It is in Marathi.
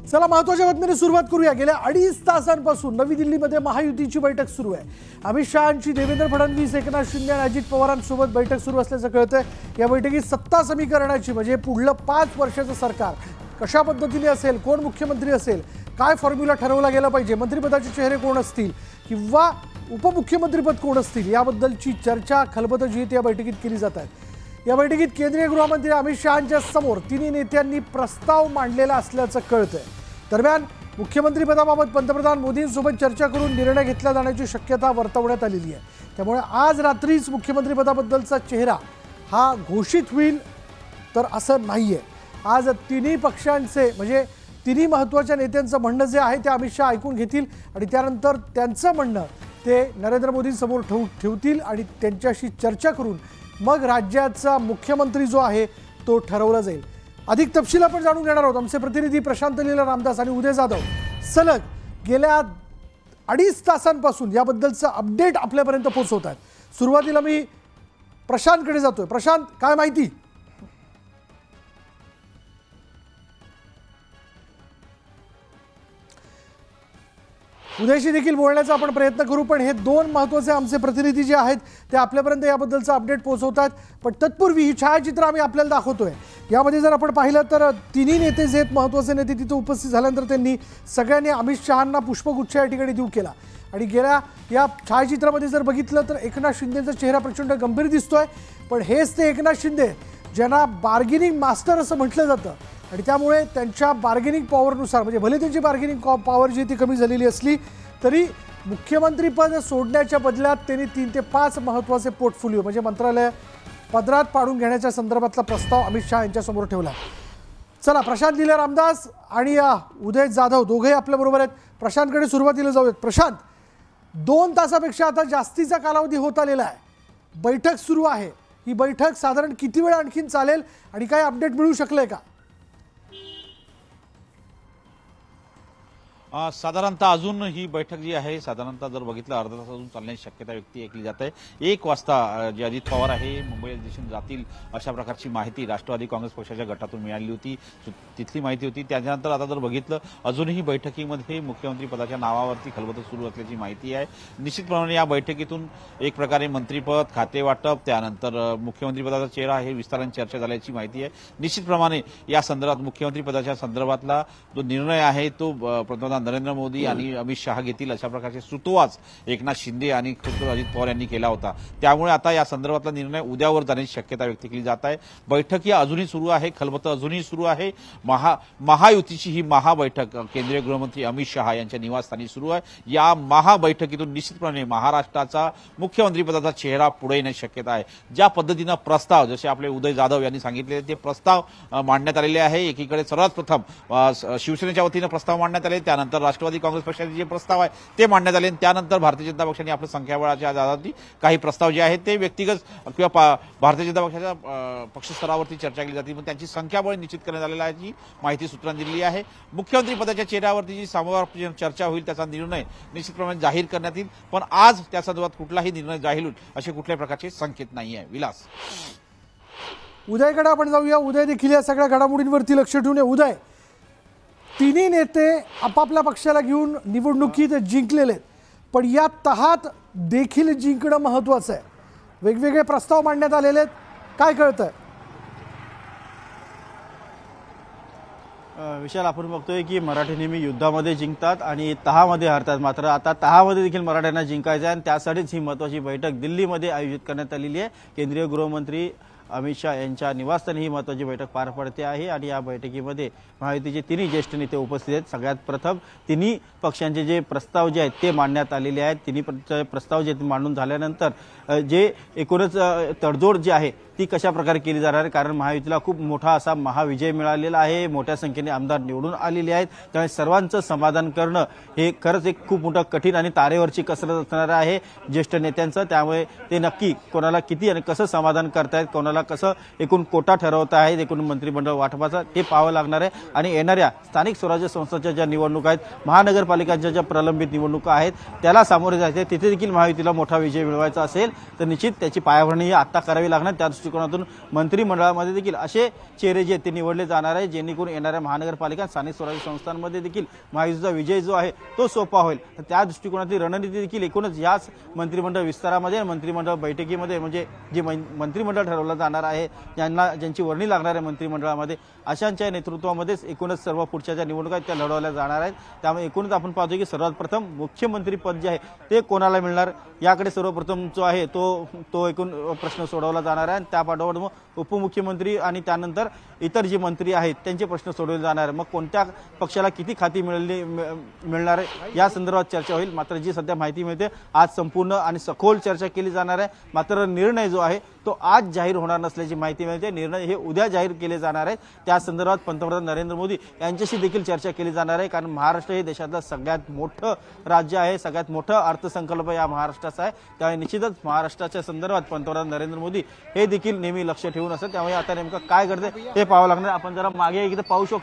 चला महत्त्वाच्या बातमीने सुरुवात करूया। गेल्या 2.5 तासांपासून नवी दिल्लीमध्ये महायुतीची बैठक सुरू आहे। अमित शहांची देवेंद्र फडणवीस, एकनाथ शिंदे आणि अजित पवारांसोबत बैठक सुरू असल्याचं कळतंय। या बैठकीत सत्ता समीकरणाची म्हणजे पुढलं 5 वर्षाचं सरकार कशा पद्धतीने असेल, कोण मुख्यमंत्री असेल, काय फॉर्म्युला ठरवला गेला पाहिजे, मंत्रिपदाचे चेहरे कोण असतील किंवा उपमुख्यमंत्रीपद कोण असतील याबद्दलची चर्चा खलबतजीत या बैठकीत केली जात आहे। या बैठकीत केंद्रीय गृहमंत्री अमित शहांच्या समोर तिन्ही नेत्यांनी प्रस्ताव मांडलेला असल्याचं कळतंय। दरम्यान मुख्यमंत्रीपदाबाबत पंतप्रधान मोदींसोबत चर्चा करून निर्णय घेतला जाण्याची शक्यता वर्तवण्यात आलेली आहे। त्यामुळे आज रात्रीच मुख्यमंत्रीपदाबद्दलचा चेहरा हा घोषित होईल तर असं नाहीये। आज तिन्ही पक्षांचे म्हणजे तिन्ही महत्त्वाच्या नेत्यांचं म्हणणं जे आहे ते अमित शहा ऐकून घेतील आणि त्यानंतर त्यांचं म्हणणं ते नरेंद्र मोदींसमोर ठेवतील आणि त्यांच्याशी चर्चा करून मग राज्याचा मुख्यमंत्री जो आहे तो ठरवला जाईल। अधिक तपशील आपण जाणून घेणार आहोत। आमचे प्रतिनिधी प्रशांत लीला रामदास आणि उदय जाधव सलग गेल्या 2.5 तासांपासून याबद्दलचं अपडेट आपल्यापर्यंत पोहोचवत आहेत। सुरुवातीला मी प्रशांतकडे जातोय। प्रशांत, काय माहिती? उदयशी देखील बोलण्याचा आपण प्रयत्न करू, पण हे दोन महत्त्वाचे आमचे प्रतिनिधी जे आहेत ते आपल्यापर्यंत याबद्दलचं अपडेट पोहोचवतात। पण तत्पूर्वी ही छायाचित्र आम्ही आपल्याला दाखवतोय। यामध्ये जर आपण पाहिलं तर तिन्ही नेते जे आहेत महत्त्वाचे नेते तिथे उपस्थित झाल्यानंतर त्यांनी सगळ्यांनी अमित शहांना पुष्पगुच्छ या ठिकाणी देऊ केला। आणि गेल्या या छायाचित्रामध्ये जर बघितलं तर एकनाथ शिंदेचा चेहरा प्रचंड गंभीर दिसतोय, पण हेच ते एकनाथ शिंदे ज्यांना बार्गेनिंग मास्टर असं म्हटलं जातं आणि त्यामुळे त्यांच्या बार्गेनिंग पॉवरनुसार म्हणजे भले त्यांची बार्गेनिंग पॉवर जी ती कमी झालेली असली तरी मुख्यमंत्रीपद सोडण्याच्या बदल्यात त्यांनी 3 ते 5 महत्त्वाचे पोर्टफोलिओ म्हणजे मंत्रालय पदरात पाडून घेण्याच्या संदर्भातला प्रस्ताव अमित शहा यांच्यासमोर ठेवला। चला प्रशांत लीला रामदास आणि उदय जाधव दोघेही आपल्याबरोबर आहेत। प्रशांतकडे सुरुवातीला जाऊयात। प्रशांत, 2 तासापेक्षा आता जास्तीचा कालावधी होत आलेला आहे, बैठक सुरू आहे। ही बैठक साधारण किती वेळ आणखीन चालेल आणि काय अपडेट मिळू शकले का? साधारणतः अजून ही बैठक जी आहे साधारणतः जर बघितलं अर्धा तास अजून चालण्याची शक्यता व्यक्त केली जाते। 1 वाजता जे अजित पवार आहे मुंबई दिशेने जातील अशा प्रकारची माहिती राष्ट्रवादी काँग्रेस पक्षाच्या गटातून मिळाली होती, तिथली माहिती होती। त्यानंतर आता जर बघितलं अजूनही बैठकीमध्ये मुख्यमंत्री पदाच्या नावावरती खलबत सुरू असल्याची माहिती आहे। निश्चितप्रमाणे या बैठकीतून एक प्रकारे मंत्रीपद, खाते वाटप, त्यानंतर मुख्यमंत्री पदाचा चेहरा हे विस्ताराने चर्चा झाल्याची माहिती आहे। निश्चितप्रमाणे या संदर्भात मुख्यमंत्री पदाच्या संदर्भातला जो निर्णय आहे तो पंतप्रधान नरेंद्र मोदी आणि अमित शहा घेतील अशा प्रकारचे सुतोवाच एकनाथ शिंदे आणि खुद्द अजित पवार यांनी केला होता। त्यामुळे आता या संदर्भातला निर्णय उद्यावर जाण्याची शक्यता व्यक्त केली जात आहे। बैठक ही अजूनही सुरू आहे, खलबत अजूनही सुरू आहे। महायुतीची ही महाबैठक केंद्रीय गृहमंत्री अमित शहा यांच्या निवासस्थानी सुरू आहे। या महाबैठकीतून निश्चितपणे महाराष्ट्राचा मुख्यमंत्रीपदाचा चेहरा पुढे येण्याची शक्यता आहे। ज्या पद्धतीनं प्रस्ताव जसे आपले उदय जाधव यांनी सांगितले ते प्रस्ताव मांडण्यात आलेले आहे। एकीकडे सर्वात प्रथम शिवसेनेच्या वतीनं प्रस्ताव मांडण्यात आले, त्यानंतर राष्ट्रवादी काँग्रेस पक्षाचे जे प्रस्ताव आहे ते मांडण्यात आले, त्यानंतर भारतीय जनता पक्षाने आपल्या संख्याबळाच्या आधारावरती काही प्रस्ताव जे आहेत ते व्यक्तिगत किंवा भारतीय जनता पक्षाच्या पक्षस्तरावरती चर्चा केली जाते, पण त्यांची संख्याबळ निश्चित करण्यात आलेला आहे जी माहिती सूत्रांनी दिली आहे। मुख्यमंत्री पदाच्या चेहऱ्यावरती जी समोर चर्चा होईल त्याचा निर्णय निश्चितप्रमाणे जाहीर करण्यात येईल, पण आज त्या संदर्भात कुठलाही निर्णय जाहीर होईल असे कुठल्याही प्रकारचे संकेत नाही आहे। विलास, उदयकडे आपण जाऊया। उदय देखील या सगळ्या घडामोडींवरती लक्ष ठेवून उदय, तिन्ही नेते आपापल्या पक्षाला घेऊन निवडणुकीत जिंकलेले आहेत, पण या तहात देखील जिंकणं महत्त्वाचं आहे। वेगवेगळे प्रस्ताव मांडण्यात आलेले आहेत, काय कळतंय? विशाल, आपण बघतोय की मराठी नेहमी युद्धामध्ये जिंकतात आणि तहामध्ये हरतात, मात्र आता तहामध्ये देखील मराठ्यांना जिंकायचं आहे आणि त्यासाठीच ही महत्त्वाची बैठक दिल्लीमध्ये आयोजित करण्यात आलेली आहे। केंद्रीय गृहमंत्री अमित शहा यांच्या निवासस्थानी ही महत्त्वाची बैठक पार पडते आहे आणि या बैठकीमध्ये महायुतीचे तिन्ही ज्येष्ठ नेते उपस्थित आहेत। सगळ्यात प्रथम तिन्ही पक्षांचे जे प्रस्ताव जे आहेत ते मांडण्यात आलेले आहेत। तिन्ही प्रस्ताव जे मांडून झाल्यानंतर जे एकूणच तडजोड जी आहे ती कशा प्रकारे केली जाणार आहे, कारण महायुतीला खूप मोठा असा महाविजय मिळालेला आहे, मोठ्या संख्येने आमदार निवडून आलेले आहेत, त्यामुळे सर्वांचं समाधान करणं हे खरंच एक खूप मोठं कठीण आणि तारेवरची कसरत असणार आहे ज्येष्ठ नेत्यांचं। त्यामुळे ते नक्की कोणाला किती आणि कसं समाधान करतायत, कोणाला मंत्रिमंडळाला कसं एकूण कोटा ठरवता आहे एकूण मंत्रिमंडळ वाटपाचा ते पाहावं लागणार आहे आणि येणाऱ्या स्थानिक स्वराज्य संस्थांच्या ज्या निवडणुका आहेत महानगरपालिकांच्या ज्या प्रलंबित निवडणुका आहेत त्याला सामोरे जायचे तिथे देखील महायुतीला मोठा विजय मिळवायचा असेल तर निश्चित त्याची पायाभरणी ही आता करावी लागणार त्या दृष्टिकोनातून मंत्रिमंडळामध्ये देखील असे चेहरे जे ते निवडले जाणार आहे जेणेकरून येणाऱ्या महानगरपालिका स्थानिक स्वराज्य संस्थांमध्ये देखील महायुतीचा विजय जो आहे तो सोपा होईल तर त्या दृष्टिकोनातील रणनीती देखील एकूणच याच मंत्रिमंडळ विस्तारामध्ये मंत्रिमंडळ बैठकीमध्ये म्हणजे जे मंत्रिमंडळ ठरवलं जाणार आहे ज्यांची वर्णी लागणार आहे मंत्रिमंडळामध्ये अशांच्या नेतृत्वामध्येच एकूणच सर्व पुढच्या ज्या निवडणुका आहेत त्या लढवल्या जाणार आहेत त्यामुळे एकूणच आपण पाहतो की सर्वात प्रथम मुख्यमंत्री पद जे आहे ते कोणाला मिळणार याकडे सर्वप्रथम जो आहे तो एकूण प्रश्न सोडवला जाणार आहे आणि त्या पाठोपाठ मग उपमुख्यमंत्री आणि त्यानंतर इतर जे मंत्री आहेत त्यांचे प्रश्न सोडवले जाणार मग कोणत्या पक्षाला किती खाती मिळणार आहे या संदर्भात चर्चा होईल मात्र जी सध्या माहिती मिळते आज संपूर्ण आणि सखोल चर्चा केली जाणार आहे मात्र निर्णय जो आहे तो आज जाहीर होणार नसल्याची माहिती मिळते निर्णय हे उद्या जाहीर केले जाणार आहेत त्या संदर्भात पंतप्रधान नरेंद्र मोदी यांच्याशी देखील चर्चा केली जाणार आहे कारण महाराष्ट्र हे देशातलं सगळ्यात मोठं राज्य आहे सगळ्यात मोठं अर्थसंकल्प या महाराष्ट्राचा आहे त्यामुळे निश्चितच महाराष्ट्राच्या संदर्भात पंतप्रधान नरेंद्र मोदी हे देखील नेहमी लक्ष ठेवून असतात त्यामुळे आता नेमकं काय घडते ते पाहावं लागणार आपण जरा मागे इकडे पाहू शकतो